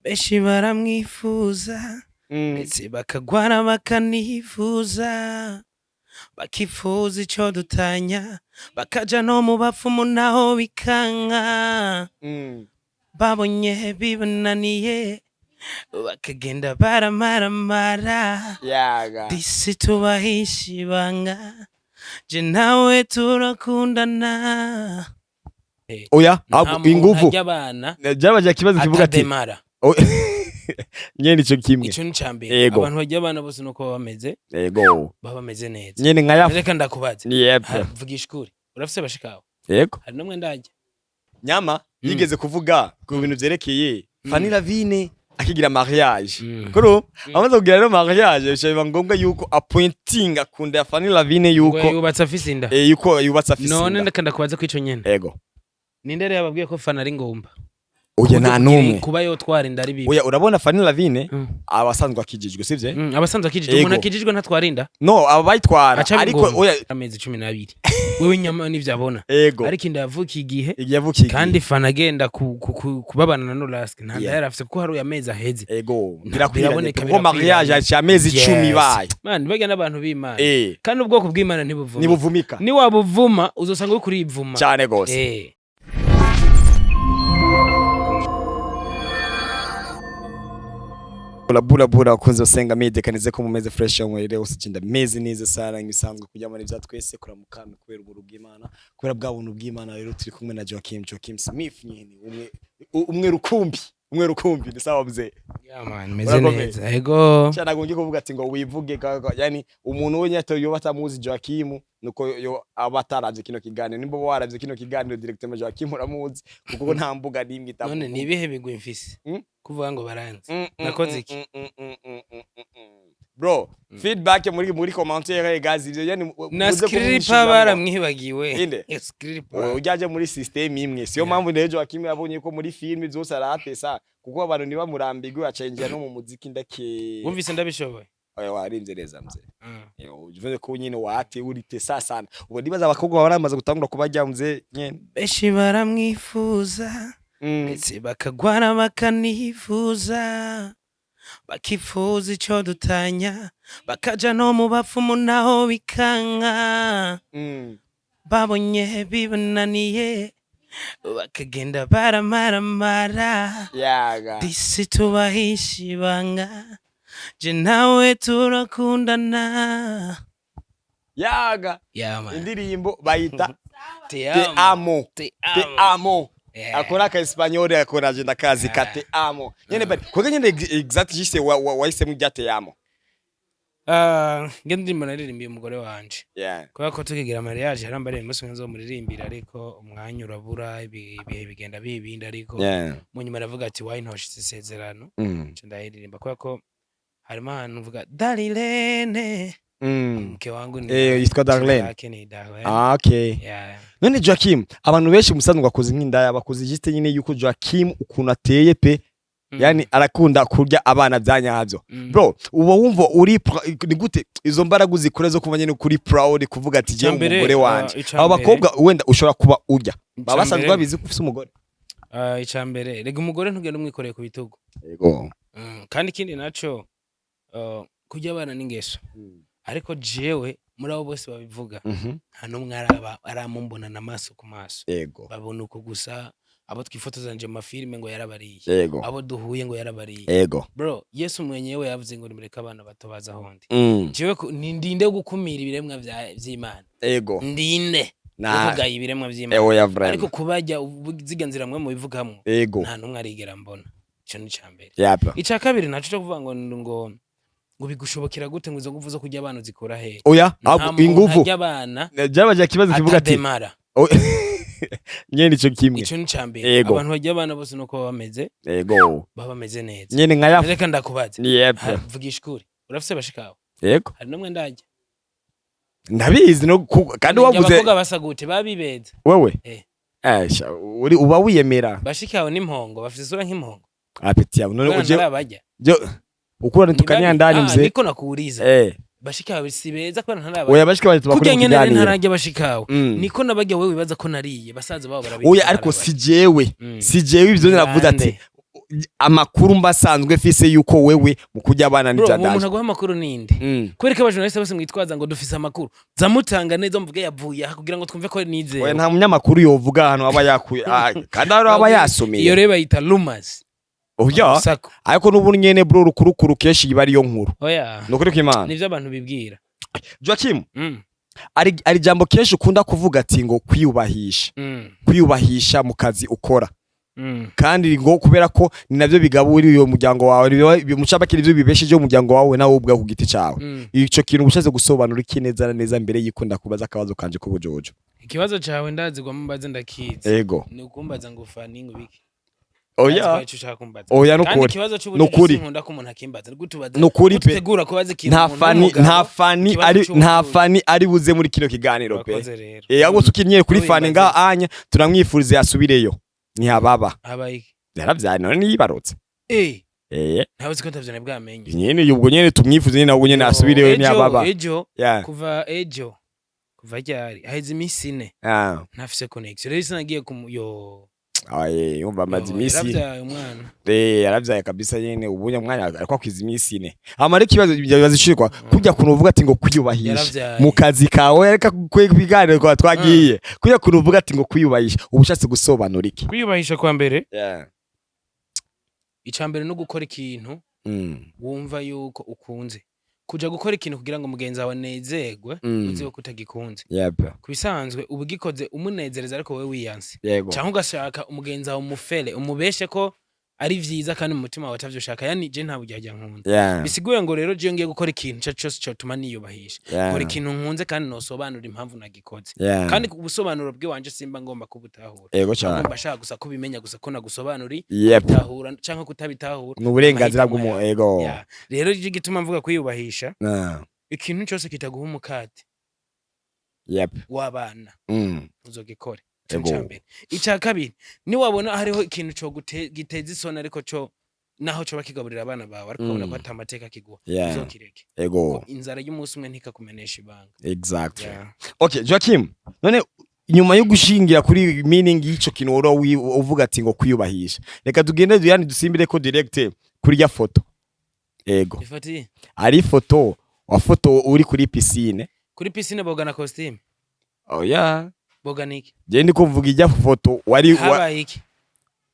benshi baramwifuza ndetse bakagwana bakanifuza bakifuza ico dutanya bakaja no mu bapfumu naho bikanka babonye bibananiye bakagenda baramaramara disi tubahisha ibanga je nawe turakundana. Oya inguvu jabaje kibazo kivuga ati nyene ico kimwe ico ni cambere abantu bajya abana bose nuko bameze baba bameze neza nyene nkaya reka ndakubaza vugisha ukuri urafise bashikawe hari nomwe ndaje nyama yigeze kuvuga ku bintu vyerekeye Fanny Lavine akigira mariage kuro amaze kugira rero mariage biba ngombwa yuko appointing akunda Fanny Lavine yuko yubatse afise inda yuko yubatse afise inda none ndakanda kubaza ko ico nyene ninde rero yababwiye ko Fanny ari ngomba oya nta numwe kuba yo twara inda ari bibi oya urabona Fanny Lavine abasanzwe akijijwe sivye abasanzwe akijijwe umuntu akijijwe ntatwara inda no abayitwara ariko oya amezi 12 wewe nyama nivyo abona ariko inda yavukiye igihe kandi Fanny agenda kubabana na Nolask nta nda yarafise kuko hari amezi aheze birakwiraboneka ko mariage aci amezi 10 baye man bagenda abantu b'Imana kandi ubwoko bw'Imana ntibuvumika ni wabuvuma uzosanga uri kuri ivuma cyane gose Bula kunze usenga media kanize ko mumeze fresh yo mwere usicinda mezi nize sara ngisanzwe kujyama n'ivya twese kuramukana kubera uburu bw'Imana kubera bwa buntu bw'Imana rero turi kumwe na Joachim Smith nyene umwe rukumbi ni sawa mzee man meze neza ego cyana gongi kuvuga ati ngo wivuge yani umuntu wenyato yo batamuzi Joachim nuko yo abataravye kino kiganiro nimbo waravye kino kiganiro directement Joachim uramuzi kuko nta mbuga nimwe itavuga none nibihe bigwe mfise kuvuga ngo baranze nakoze iki bro feedback muri commentaire guys ivyo yani na script baramwibagiwe script ujaje muri system imwe siyo mpamvu nejo Joachim yabonye ko muri film zose aratesa kuko abantu niba murambigwe acenjera no mu muziki ndake wumvise ndabishoboye oya warimze neza mze uvuze ko nyine wate uritesa sana ubu nibaza abakobwa baramaze gutangura kubajya mze nyene benshi baramwifuza ndetse bakagwana bakanifuza bakifuza ico dutanya bakaja no mu bapfumu naho bikanka babonye bibananiye bakagenda baramaramara disi tubahisha ibanga je nawe turakundana indirimbo bayita te amo akora ka Espanyol akora agenda kazi kate amo nyene bari koga nyene exact juste waise mu ryate amo ngende ndimo naririmbiye umugore wanje kubera ko tukigira mariage harambare musi nzo muririmbira ariko umwanya urabura ibihe bigenda bibindi ariko mu nyuma aravuga ati why ntoshitse isezerano cyo ndahiririmba kubera ko harimo ahantu uvuga Darilene mke wangu ni yitwa Darlene okay none Joachim abantu benshi musanzwe akoze nk'indaya bakoze juste nyine yuko Joachim ukuntu ateye pe yani arakunda kurya abana byanyavyo bro uba wumva uri ni gute izo mbaraga uzikure zo kuba nyine kuri proud kuvuga ati je umugore wanje abo bakobwa wenda ushobora kuba urya baba basanzwe babizi ko ufite umugore icambere rega umugore ntugenda umwikoreye ku bitugu kandi kindi naco kurya abana n'ingeso ariko jewe muri abo bose babivuga nta numwe aramumbona n'amaso ku maso babona uko gusa abo twifotozanje mu mafilme ngo yarabariye abo duhuye ngo yarabariye bro Yesu mwenyewe yavuze ngo nimureke abana bato baza hondi jewe ndinde gukumira ibiremwa vy'Imana ndinde kuvuga ibiremwa vy'Imana ariko kubajya ziganzira mwe mu bivugamwe nta numwe arigera mbona ico ni cambere ica kabiri naco cyo kuvuga ngo bigushobokera gute ngo izo nguvu zo kujya abantu zikora he oya inguvu jabaje kibazo kivuga ati nyene ico kimwe ico ni cambere abantu bajya abana bose nuko bameze baba bameze neza nyene nkaya reka ndakubaza vugisha ukuri urafise bashikawe hari nomwe ndaje ndabizi no kandi wavuze abakobwa basagute babibeza wewe uri uba wiyemera bashikawe n'impongo bafise isura nk'impongo apeti yabo none uje ukura ntukanya ndani mzee niko nakuriza bashikawe sibeza ko ntarabaye oya bashikawe tubakora kugenya ntarajya bashikawe niko nabajya wewe bibaza ko nariye basaza babo barabiye oya ariko si jewe ivyo naravuze ati amakuru mbasanzwe fise yuko wewe mu kujya abana n'ibya daje. Umuntu aguha amakuru ninde? Kwereka abajournaliste bose mwitwaza ngo dufise amakuru. Zamutanga neza mvuge yavuye kugira ngo twumve ko nizeye. Oya nta munyamakuru yovuga hano aba yakuye kandi aba yasomeye. Iyo reba yita rumors. Oya ariko n'ubu nyene bro rukurukuru keshi iba ariyo nkuru. Oya. Nukuri ko Imana. Nivyo abantu bibwira. Joachim. Ari jambo kenshi ukunda kuvuga ati ngo kwiyubahisha mu kazi ukora. Kandi ngo kubera ko ni navyo bigaburi uyo muryango wawe bimucabakira ivyo bibesheje umuryango wawe nawe ubwa ku giti cawe. Ico kintu ubushaze gusobanura iki neza neza mbere yikunda kubaza akabazo kanje ko bujojo. Ikibazo cawe ndazigwa mumbaze ndakizi. Ego. Ni ukumbaza ngo fani ngubiki. Oya. Oya nukuri. Nukuri. Nkunda ko umuntu akimbaza. Nukuri pe. Utegura kubaza ikintu. Nta fani ari buze muri kino kiganiro pe. Ahubwo tukinyere kuri fani nga anya turamwifuriza yasubireyo. Ni hababa. Habayiki. Yaravyaye none yibarutse. Ntawe ziko ndavyane bwamenye. Nyene ubwo nyene tumwifuze nyene ubwo nyene asubireyo ni hababa. Kuva ryari aheze imisi 4. Ntafise connection. Rero sinagiye yo umva amazi imisi. Yaravyaye umwana. Yaravyaye kabisa nyene ubunya umwana ariko akwiza imisi 4. Amara ikibazo bazishikwa kujya kuno uvuga ati ngo kwiyubahisha mu kazi kawe reka kwiganira kwa twagiye kujya kuno uvuga ati ngo kwiyubahisha ubushatse gusobanura iki? Kwiyubahisha kwa mbere icambere no gukora ikintu wumva yuko ukunze kuja gukora ikintu kugira ngo mugenzi wawe nezerwe uziwe kutagikunze. Kubisanzwe ubugikoze umunezereza ariko wewe wiyanse cyangwa ugashaka umugenzi wawe umufere umubeshe ko ari vyiza kandi mu mutima wawe atavyoshaka. Yani je nta bujyajya nkunda. Bisiguye ngo rero je ngiye gukora ikintu cyose cyo tuma niyubahisha. Gukora ikintu nkunze kandi nosobanura impamvu nagikoze. Kandi ubusobanuro bw'iwanje simba ngomba kubutahura. Ngomba shaka gusa kubimenya gusa ko nagusobanuri bitahura cyangwa kutabitahura. N'uburenganzira bw'umu ego. Rero je gituma mvuga kwiyubahisha. Ikintu cyose kitaguha umukate. Wabana. Uzogikore. Ica kabiri ni wabona hariho ikintu cyo giteza isoni ariko cyo naho cyo bakigaburira abana bawe ariko ubona ko atamateka kiguha uzokireke. Inzara y'umunsi umwe ntikakumenesha ibanga. Exactly. Okay, Joachim, none nyuma yo gushingira kuri meaning y'ico kintu woro uvuga ati ngo kwiyubahisha, reka tugende yani dusimbire ko direct kuri ya foto. Ifati ari foto wa foto uri kuri piscine. Kuri piscine boga na costume. Boganiki. Je ndi kuvuga ijya foto wari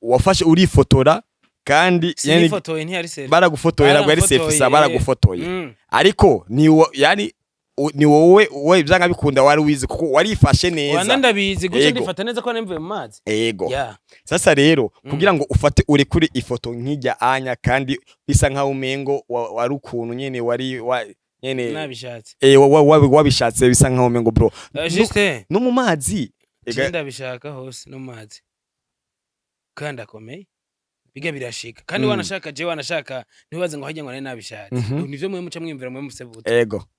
wafashe uri fotora kandi yani foto ntiyari selfie. Baragufotoye nabwo ari selfie baragufotoye. Ariko ni yani ni wowe byanga bikunda wari wize kuko warifashe neza. Wanda bizi guce ndifata neza ko nemvuye mu mazi. Sasa rero kugira ngo ufate uri kuri ifoto nkijya anya kandi bisa nka umengo wari ukuntu nyene wari nyene nabishatse wabishatse bisa nkaho mengo bro no mu mazi ndabishaka hose no mu mazi kandi akomeye biga birashika kandi wanashaka ntibaze ngo hajya ngo nabishatse nivyo mwe muca mwimvira mwe mufise buto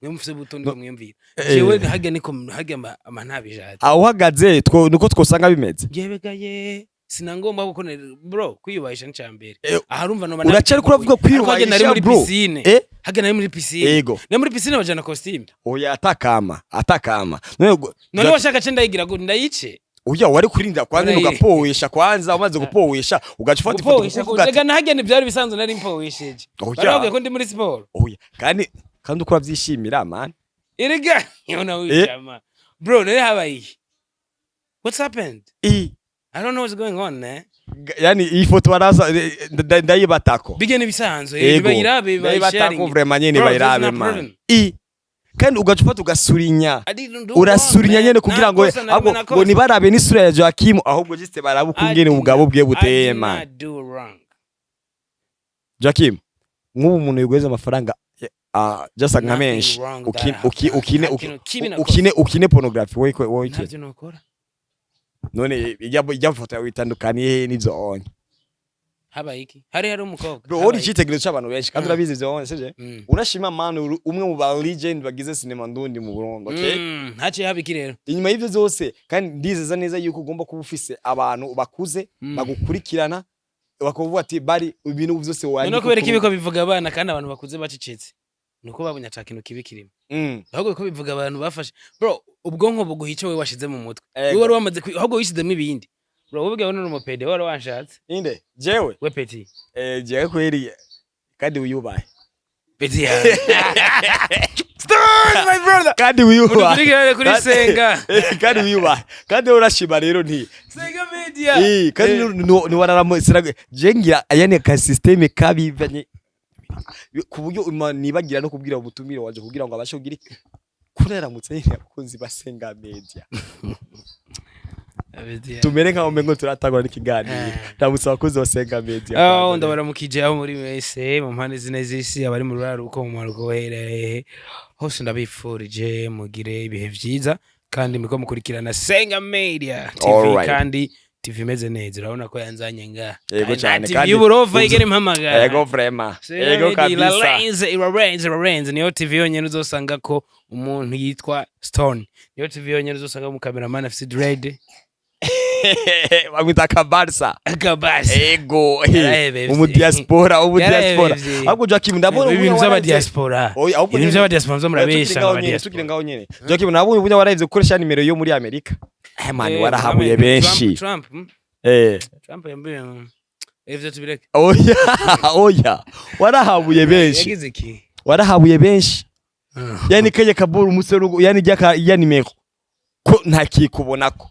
mwe mufise buto ndo mwimvira jewe hajya niko hajya amanabishatse aho uhagaze nuko twosanga bimeze yebegaye sinangomba gukonera bro kwiyubahisha ncambere aharumva no uracari kuravuga kwiyubahisha bro hage nari muri piscine ne muri piscine bajana costume oya atakama none washaka cenda yigira ngo ndayice oya wari kurinda kwanza ugapowisha kwanza umaze gupowisha ugacufata ifoto kuvuga hage n'ivyari bisanzwe nari mpowisheje baravuga ko ndi muri sport oya kandi ukora vyishimira man iriga yona wicama bro nari habaye what's happened I don't know what's going on yani iyi foto baraza ndayibatako bigene bisanzwe bayirabe bayitako vraiment nyene bayirabe man kandi ugacufata ugasurinya urasurinya nyene kugira ngo ahubwo nibarabe n'isura ya Joachim ahubwo juste barabukungene ubugabo bwe buteye man Joachim nk'ubu umuntu yigweza amafaranga just nka menshi ukine pornography wowe ntavyo nokora none ijya foto witandukaniye n'ivyo onye haba iki hari umukobwa bro uri cyitegerezo cy'abantu benshi kandi urabizi ivyo onye sije urashima man umwe mu ba legend bagize cinema ndundi mu Burundi ntaciye haba iki rero inyuma y'ivyo zose kandi ndizeza neza yuko ugomba kuba ufise abantu bakuze bagukurikirana bakavuga ati bari ibintu byose wari no kubera kibiko bivuga abana kandi abantu bakuze bacicitse nuko babonye atakino kibikirimo ahubwo ko bivuga abantu bafashe bro ubwonko buguhice we washize mu mutwe we wari wamaze ahubwo wishyizemo ibindi bro ubwe wono umupede wari wanshatse inde jewe we Petit jewe kweri kandi uyubaye Petit ya Stone my brother kandi uyubaye urigere kuri senga kandi uyubaye kandi urashima rero nti Senga Media kandi ni wararamo jengira ayane ka system kabivanye ku buryo nibagira no kubwira ubutumire waje kugira ngo abashe kugira kureramutse nyine abakunzi basenga Media tumere nkaho mengo turatagura n'ikiganiro ndabutse abakozi basenga Media ndabaramukije aho muri wese mu mpande zine z'isi abari mu ruraruko mu maruko hereye hose ndabifurije mugire ibihe vyiza kandi miko mukurikirana Senga Media TV kandi TV imeze neza urabona ko yanzanye nga yego cyane kandi y'uburova igere impamagara yego vraiment yego kabisa Lorenz niyo TV yonyene uzosanga ko umuntu yitwa Stone niyo TV yonyene uzosanga mu cameraman afite dread bagwita kabarsa ego umu diaspora ahubwo Joachim ndabona ibintu by'aba diaspora ibintu by'aba diaspora zo murabesha tukire ngaho nyene Joachim nabonye ubunya warahize gukoresha nimero yo muri Amerika man warahabuye benshi Trump yambuye ivyo tubireke oya warahabuye benshi yagize iki warahabuye benshi yani kaje kabura umuserugo yani ya nimero ko ntakikubonako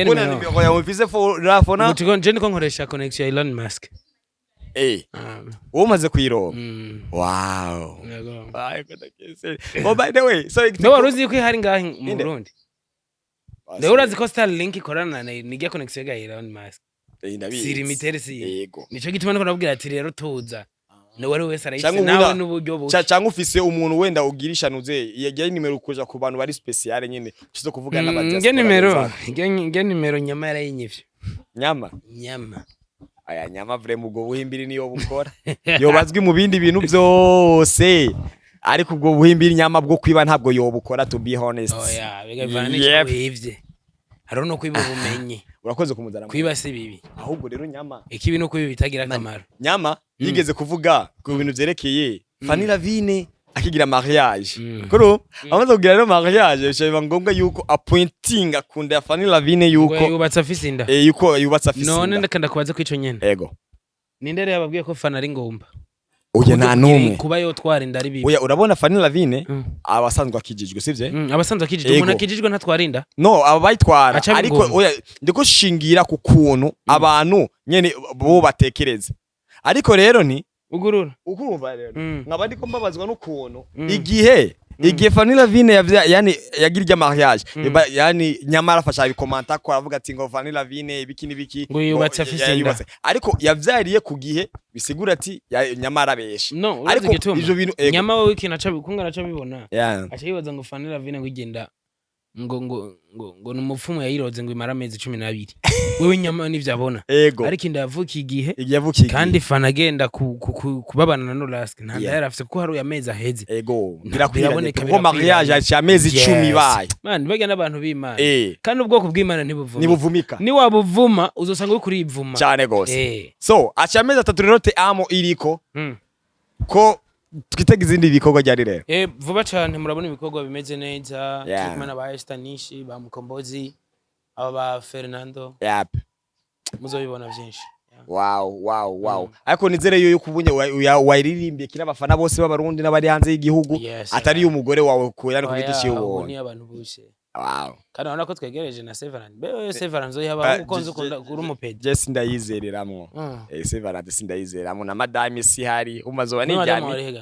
Kuna nimero ya mfise fona mutiko nje niko nkoresha connection ya Elon Musk umaze kuyironka wow oh by the way so no waruzi ko hari ngaho mu Burundi Leo urazi ko Starlink ikorana na nige connection ya Elon Musk siri miteresi yego nico gituma niko nabwira ati rero tuza no wari wese arayise nawe n'uburyo bwo cyangwa ufise umuntu wenda ugirisha nuze yagiye nimero kuja ku bantu bari special nyene cyo kuvuga n'abadiaspora nge nimero nyama yarayinyivye nyama aya nyama vraiment ubwo buhimbiri niyo bukora yobazwi mu bindi bintu byose ariko ubwo buhimbiri nyama bwo kwiba ntabwo yobukora to be honest oya bigavana n'icyo wivye haro no kwiba ubumenyi urakoze kumuzana kwiba si bibi ahubwo rero nyama ikibi no kwiba bitagira akamaro nyama yigeze kuvuga ku bintu byerekeye Fanny Lavine akigira mariage kuro amaze kugira rero mariage cyaba ngombwa yuko appointing akunda ya Fanny Lavine yuko yubatsa fisinda yuko yubatsa fisinda none ndakanda kubaza ko ico nyene ego ninde rero yababwiye ko Fanny ari ngomba oya nta numwe kuba yo twara indari bibi oya urabona Fanny Lavine abasanzwe akijijwe sivye abasanzwe akijijwe umuntu akijijwe ntatwarinda no aba bayitwara ariko oya ndiko shingira ku kuntu abantu nyene bo batekereza ariko rero ni ukurumva rero nkabandi ko mbabazwa n'ukuntu igihe Fanny Lavine yani yagirya mariage yani nyamara afasha ibikomanta ko aravuga ati ngo Fanny Lavine biki ngo yubatse afisinda ariko yavyariye ku gihe bisigura ati nyamara beshi no ariko ivyo bintu nyama we ikintu aca bikunga aca bibona aca yibaza ngo Fanny Lavine ngo igenda ngo numupfumu yayiroze ngo imara amezi 12 wewe nyama nivyabona ariko inda yavuka igihe kandi Fanny agenda kubabana na Nolask nta ndaya afite ko hari amezi aheze birakwiraboneka ko mariage ya amezi 10 baye man bega n'abantu b'Imana kandi ubwoko bw'Imana nibuvumika ni wabuvuma uzosanga uri kurivuma cyane gose so acha amezi 3 rero te amo iriko ko twitega izindi bikorwa ryari rero vuba cyane murabona ibikorwa bimeze neza kimana ba Estanishi ba Mukombozi aba ba Fernando muzobibona byinshi wow ariko nizere yo kubunye wayiririmbiye kira abafana bose b'abarundi n'abari hanze y'igihugu atari umugore wawe ko yani kugiti ciwo ni abantu bose kandi urabona ko twegereje na Severand Severand zo yaba ukonze kuri umupedi Jesse ndayizereramwo Severand sindayizereramwo na madame si hari umazoba nijyami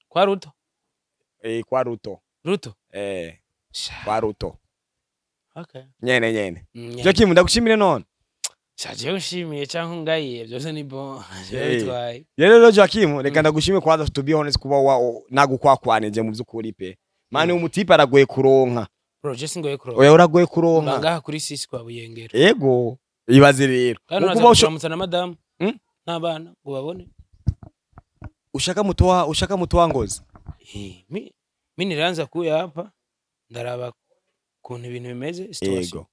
kwa Ruto kwa Ruto kwa Ruto okay nyene Joachim ndagushimire none Shaje ushimiye cyangwa ngaye byose ni bon bitwaye rero Joachim reka ndagushimire kwanza to be honest kuba nagukwakwanije mu byukuri pe mane umutipe aragoye kuronka bro Jesse ngoye kuronka oya uragoye kuronka ngaha kuri sisi kwa Buyengero yego ibaze rero kuba ushamutsa na madame n'abana ngo babone ushaka mutoa ngozi mimi niranza kuya hapa ndaraba kuntu ibintu bimeze situation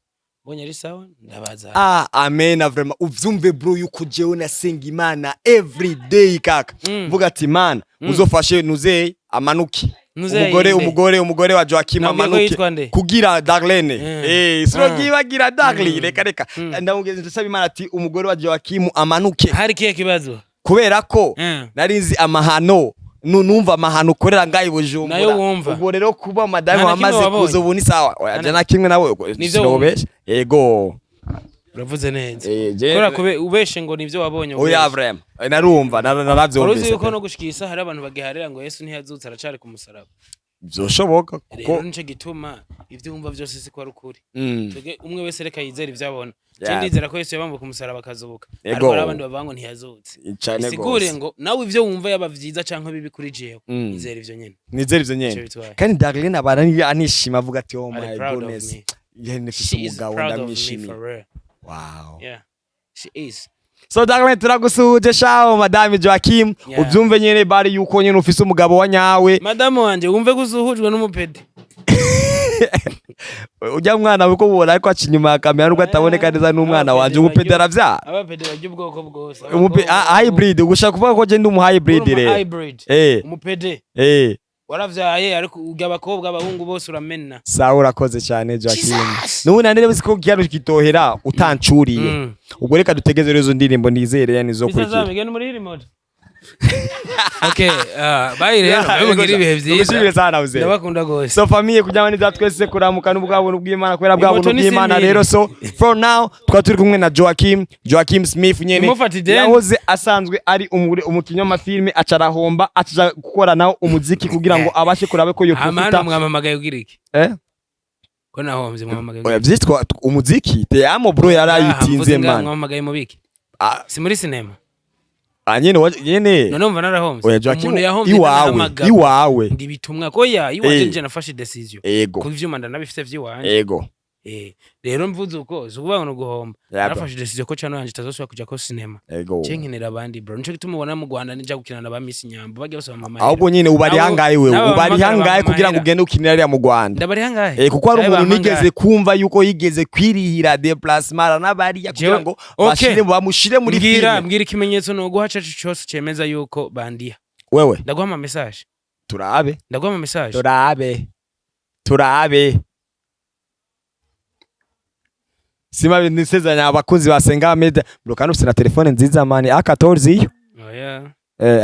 bonye ari sawa ndabaza amen vraiment uvyumve bro yuko jewe nasenga Imana every day kaka mvuga ati man uzofashe nuze amanuki umugore wa Joachim amanuke kugira Darlene siro gibagira Darlene reka ndamugeze ndasaba Imana ati umugore wa Joachim amanuke. Hari kiye kibazo kubera ko narinzi amahano numva amahano ukorera ngayi Bujumbura ubwo rero kuba madame wamaze kuza ubu ni sawa aje na kimwe nawe sinobeshe yego uravuze neza kora kube ubeshe ngo nivyo wabonye oya vraiment narumva naravyumvise uruzi yuko no gushikisa hari abantu bagiharira ngo Yesu ntiyazutse aracari ku musaraba byoshoboka kuko nico gituma ivyo wumva byose siko ari ukuri twege umwe wese reka yizera ivyabona cyendizera ko Yesu yabambwe ku musaraba akazubuka ariko abandi bavuga ngo ntiyazutse sigure ngo nawe ivyo wumva yaba vyiza canke bibi kuri jewe nizera ivyo nyene kandi Darlene abana anishima avuga ati oh my goodness nefise umugabo ndamwishimiye. Wow. Yeah. She is. So Darlene turagusuhuje shaho madame Joachim ubyumve nyene bari yuko nyene ufise umugabo wa nyawe. Madame wanje wumve gusuhujwe n'umupede. Ujya mwana we ko ubona ariko acinyuma akamera nubwo ataboneka neza n'umwana wanje umupede aravya. Abapede bajya ubwoko bwose. Hybrid ugushaka kuvuga ko je ndi umu hybrid rero. Umupede. Waravyaye ariko ujya abakobwa abahungu bose uramena. Sawa urakoze cyane Joachim. Nubu nanere biziko cyaro kitohera utancuriye. Ubwo reka dutegeze rezo ndirimbo nizere yani zo kurikira. Bizazamige muri remote. Okay, bye rero mugira ibihe byiza. Ushimire sana uze. Ndabakunda gose. So famille kujyana niza twese kuramuka n'ubwabuntu bw'Imana kwera bwabuntu bw'Imana rero so for now twaturi kumwe na Joachim Smith nyene yahoze asanzwe ari umukinyo w'amafilme acarahomba aca gukora nawo umuziki kugira ngo abashe kurabe ko yokuta. Amana mwamamagaye ugiriki. Ko nahomze mwamamagaye. Oya byitwa umuziki te amo bro yarayitinze man. Mwamamagaye mubiki. Si muri cinema. Nyene none umva narahomze umuntu yahomze iwawe ndibitumwa ko iwaje nje nafashe decision ko ivyuma ndanabifite vyiwanje yego rero mvuze uko zukuvuga ngo guhomba narafashe decision ko cano yanje tazosubira kuja ko cinema cenkenera abandi bro nico gituma ubona mu Rwanda nija gukinana ba Miss Nyambo bagiye bose bamama ahubwo nyene ubari hangaye wewe ubari hangaye kugira ngo ugende ukinira ari mu Rwanda ndabari hangaye kuko ari umuntu nigeze kumva yuko yigeze kwirihira déplacement n'abari kugira ngo bashire bamushire muri film mbwira ikimenyetso no guhaca cyose cemeza yuko bandiha wewe ndaguha ama message ndaguha ama message turabe Sima nisezanya abakunzi basenga media bro kandi ufite na telefone nziza mani A14 iyo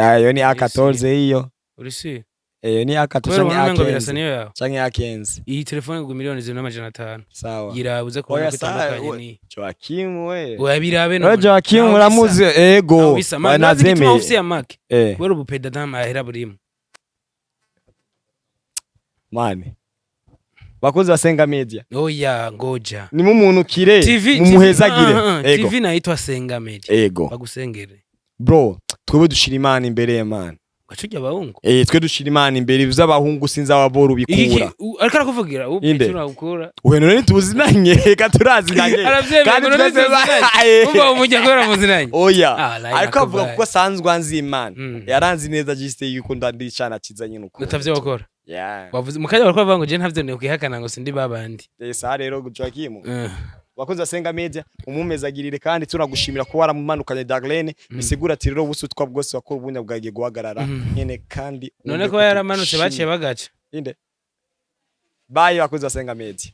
ayo ni A14 iyo urisi ni A14 canke A15 iyi telefone ngo miliyoni 2.5 sawa yirabuze ko bitandukanye ni Joachim we birabe no Joachim uramuzi ego banazeme ofisi ya Mac wero bupeda dama ahera burimo mani bakozi basenga media oya ngoja ni umuntu kire mumuhezagire TV naitwa Senga Media bagusengere bro twebwe dushira Imana imbere y'Imana bacujya abahungu twe dushira Imana imbere by'abahungu sinza ababoro bikura ariko arakuvugira ubituna ukura uhenone tuzinanye ka turazinanye kandi twese umva umujya kwera muzinanye oya ariko avuga kuko sanzwe anzi Imana yaranzi neza juste yuko ndandicana kizanye nuko utavyo gukora wavuze mukajya bariko ngo je ntavyo ne kwihakana ngo sindi babandi rero Joachim bakunze basenga media umumezagirire kandi turagushimira ko waramumanukanye Darlene bisigura ati rero busutwa bwose wakora ubunya bwagiye guhagarara nyene kandi none ko yaramanutse baciye bagaca bye bakunze basenga media.